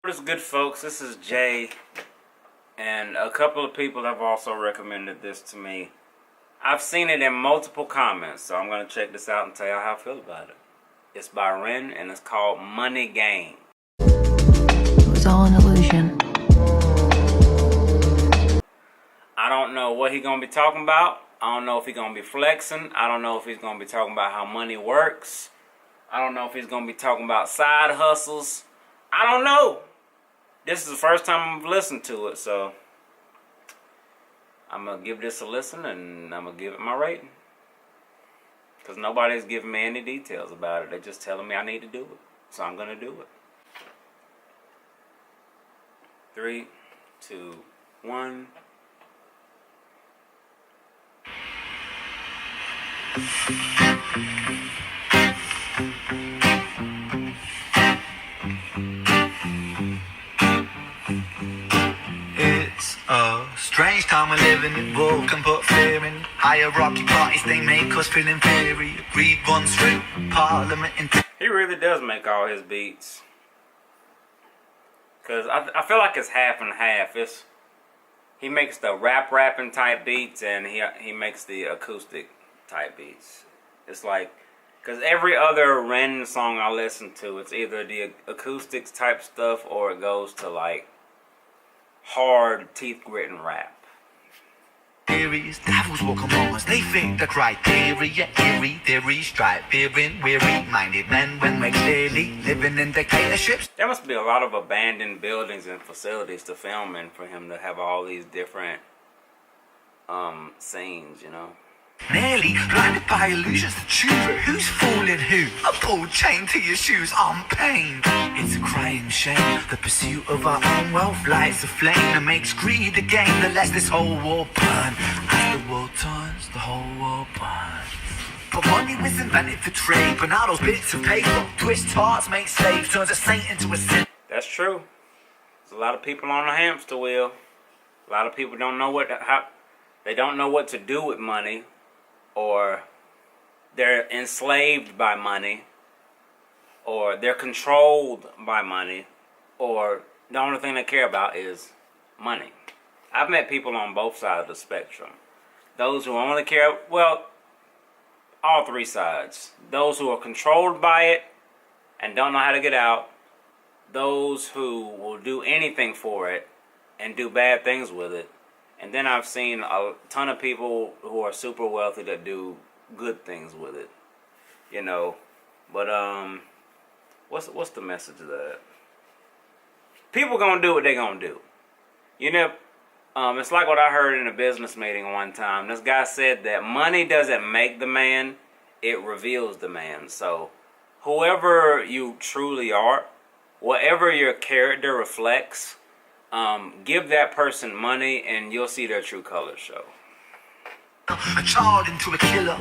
What is good, folks? This is Jay, and a couple of people have also recommended this to me. I've seen it in multiple comments, so I'm going to check this out and tell you how I feel about it. It's by REN, and it's called Money Game. It was all an illusion. I don't know what he's going to be talking about. I don't know if he's going to be flexing. I don't know if he's going to be talking about how money works. I don't know if he's going to be talking about side hustles. I don't know. This is the first time I've listened to it, so I'm going to give this a listen and I'm going to give it my rating. Because nobody's giving me any details about it. They're just telling me I need to do it. So I'm going to do it. 3, 2, 1. It's a strange time we're living in. War can put fear in. Hierarchy parties, they make us feel inferior. Greed runs through Parliament. He really does make all his beats. Because I feel like it's half and half. He makes the rapping type beats and he makes the acoustic type beats. It's like, because every other REN song I listen to, it's either the acoustics type stuff or it goes to like hard teeth gritting rap. Theories, devils walk among us, they think the criteria, eerie theories, strive, fearing, weary-minded men when we're clearly living in dictatorships. There must be a lot of abandoned buildings and facilities to film in for him to have all these different scenes, you know. Nearly blinded by illusions to choose, but who's fooling who? A pulled chain to your shoes, I'm pained. It's a crying shame. The pursuit of our own wealth lights a flame that makes greed a game that lets this whole war burn. As the world turns, the whole world burns. But money was invented for trade, but now those bits of paper twist hearts, make slaves, turns a saint into a sin. That's true. There's a lot of people on the hamster wheel. A lot of people don't know they don't know what to do with money. Or they're enslaved by money, or they're controlled by money, or the only thing they care about is money. I've met people on both sides of the spectrum. Those who only care, well, all three sides. Those who are controlled by it and don't know how to get out. Those who will do anything for it and do bad things with it. And then I've seen a ton of people who are super wealthy that do good things with it, you know. But what's the message of that? People gonna do what they gonna do. You know, it's like what I heard in a business meeting one time. This guy said that money doesn't make the man, it reveals the man. So whoever you truly are, whatever your character reflects, give that person money and you'll see their true colors show. A child into a killer.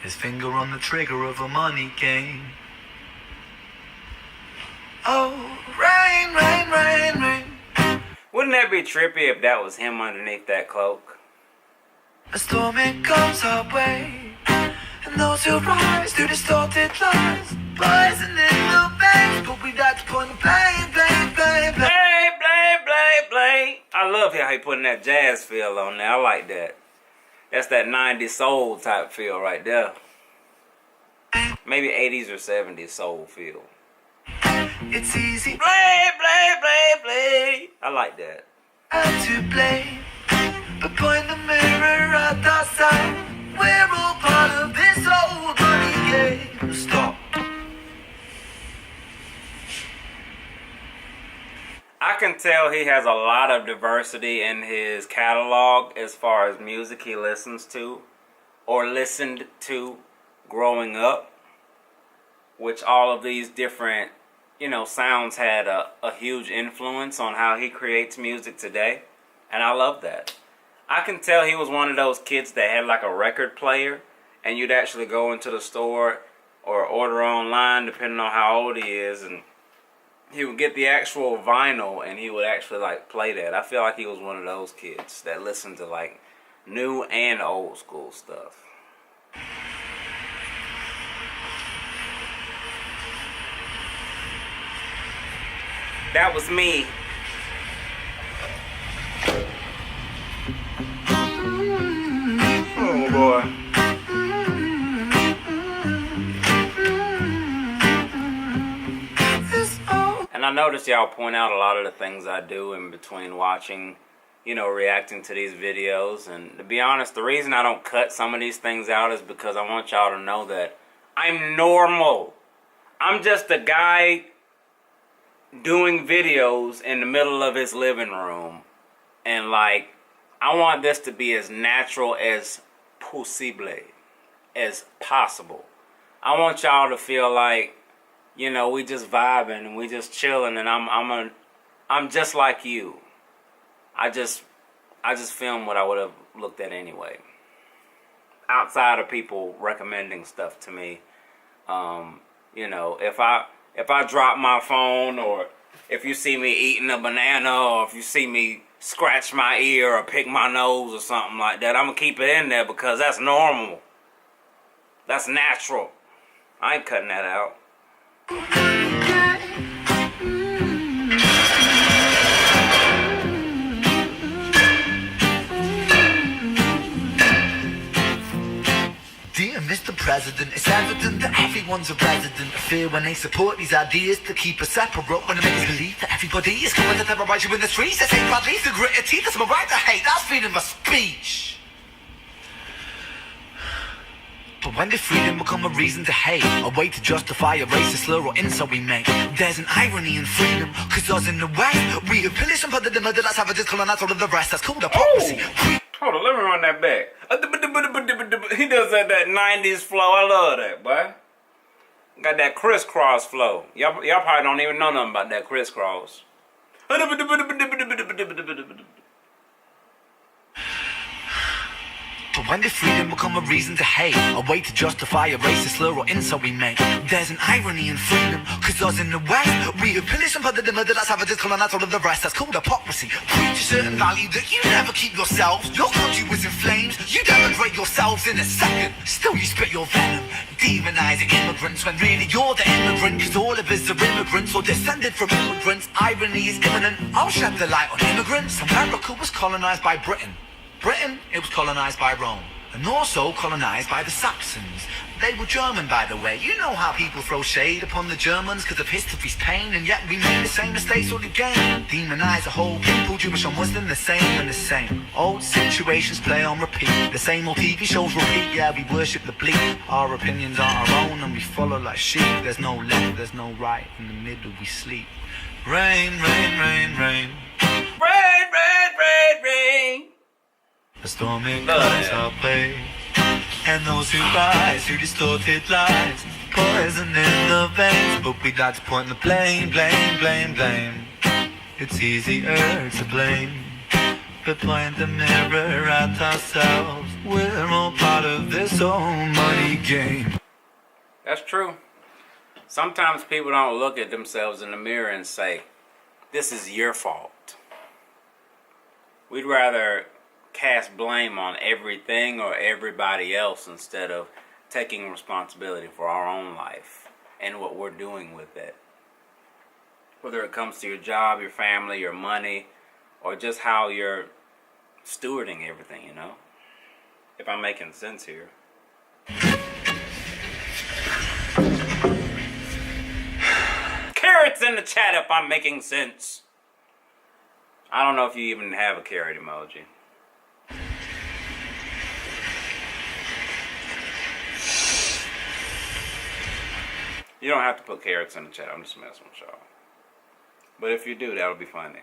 His finger on the trigger of a money game. Oh, rain, rain, rain, rain. Wouldn't that be trippy if that was him underneath that cloak? A storm it comes our way, and those who rise through distorted lies, poison in the veins, but we got to point the blame, blame, blame, blame. I love how he putting that jazz feel on there. I like that. That's that 90s soul type feel right there. Maybe 80s or 70s soul feel. It's easy. Blame. I like that. To blame, but point the mirror at ourselves. We're all part of this old money game. Stop. I can tell he has a lot of diversity in his catalog as far as music he listens to or listened to growing up, which all of these different, you know, sounds had a huge influence on how he creates music today, and I love that. I can tell he was one of those kids that had like a record player and you'd actually go into the store or order online depending on how old he is, and he would get the actual vinyl and he would actually like play that. I feel like he was one of those kids that listened to like new and old school stuff. That was me. Oh boy. And I notice y'all point out a lot of the things I do in between watching, you know, reacting to these videos. And to be honest, the reason I don't cut some of these things out is because I want y'all to know that I'm normal. I'm just a guy doing videos in the middle of his living room. And like, I want this to be as natural as possible, as possible. I want y'all to feel like, you know, we just vibing and we just chilling, and I'm just like you. I just film what I would have looked at anyway. Outside of people recommending stuff to me, you know, if I drop my phone, or if you see me eating a banana, or if you see me scratch my ear or pick my nose or something like that, I'm gonna keep it in there because that's normal. That's natural. I ain't cutting that out. Dear Mr. President, it's evident that everyone's a resident of fear when they support these ideas to keep us separate. When they make us believe that everybody is coming to terrorize you in the streets. They say badly to grit your teeth, that's my right to hate, that's freedom of speech. But when did freedom become a reason to hate? A way to justify a racist slur or insult we make? There's an irony in freedom, cause us in the West, we have pillaged and put the murder that's savages, colonized all of the rest. That's called hypocrisy. Hold on, let me run that back. He does that 90s flow. I love that, boy. Got that crisscross flow. Y'all probably don't even know nothing about that crisscross. But when did freedom become a reason to hate? A way to justify a racist slur or insult we make? There's an irony in freedom, cause us in the West, we have pillaged and put the murder that's savages, colonized all of the rest. That's called hypocrisy. Preach a certain value that you never keep yourselves. Your country was in flames, you demonstrate yourselves in a second. Still you spit your venom, demonizing immigrants when really you're the immigrant. Cause all of us are immigrants or descended from immigrants. Irony is imminent, I'll shed the light on immigrants. America was colonized by Britain. Britain, it was colonized by Rome, and also colonized by the Saxons. They were German, by the way. You know how people throw shade upon the Germans because of history's pain, and yet we made the same mistakes all again. Demonize a whole people, Jewish or Muslim, the same and the same. Old situations play on repeat, the same old TV shows repeat. Yeah, we worship the bleak, our opinions are our own, and we follow like sheep. There's no left, there's no right, in the middle we sleep. Rain, rain, rain, rain. Rain, rain, rain, rain. A stormy clouds our way, and those who rise through distorted lies, poison in the veins. But we like to point the blame, blame, blame, blame. It's easier to blame, but point the mirror at ourselves. We're all part of this old money game. That's true. Sometimes people don't look at themselves in the mirror and say, this is your fault. We'd rather cast blame on everything or everybody else instead of taking responsibility for our own life and what we're doing with it. Whether it comes to your job, your family, your money, or just how you're stewarding everything, you know? If I'm making sense here. Carrots in the chat if I'm making sense. I don't know if you even have a carrot emoji. You don't have to put carrots in the chat. I'm just messing with y'all. But if you do, that'll be funny.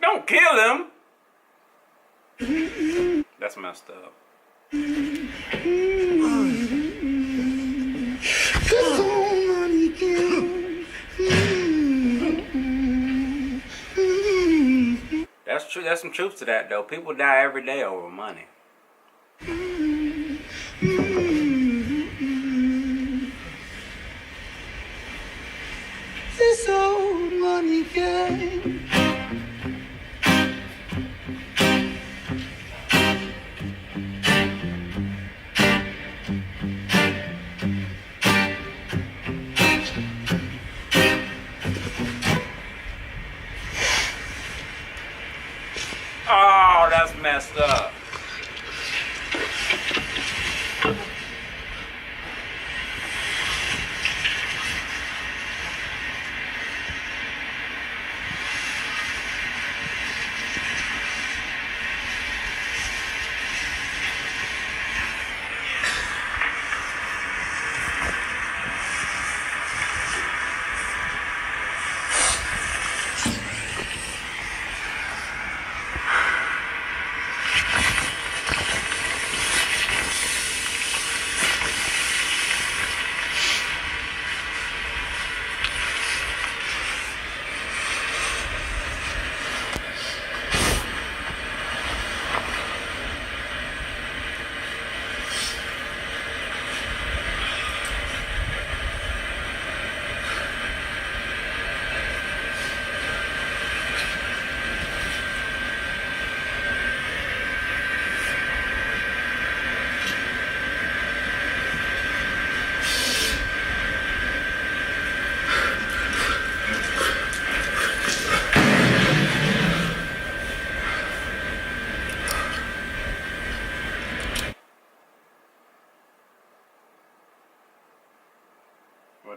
Don't kill him! That's messed up. That's true. There's some truth to that, though. People die every day over money. This old money game.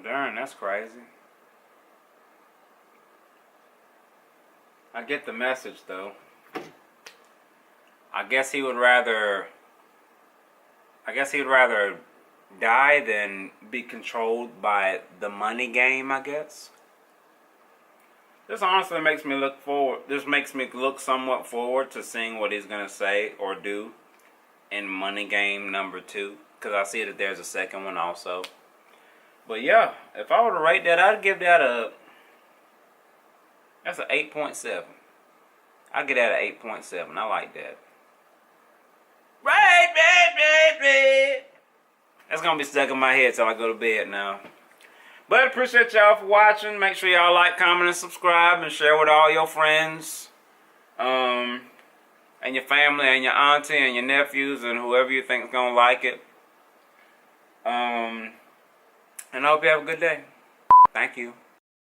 Well, darn, that's crazy. I get the message, though. I guess he would rather die than be controlled by the money game, I guess. This honestly makes me look forward. This makes me look somewhat forward to seeing what he's going to say or do in Money Game number 2. Because I see that there's a second one also. But yeah, if I were to rate that, I'd give that that's an 8.7. I'd give that an 8.7. I like that. Right. That's going to be stuck in my head till I go to bed now. But I appreciate y'all for watching. Make sure y'all like, comment, and subscribe. And share with all your friends. And your family, and your auntie, and your nephews, and whoever you think is going to like it. And I hope you have a good day. Thank you.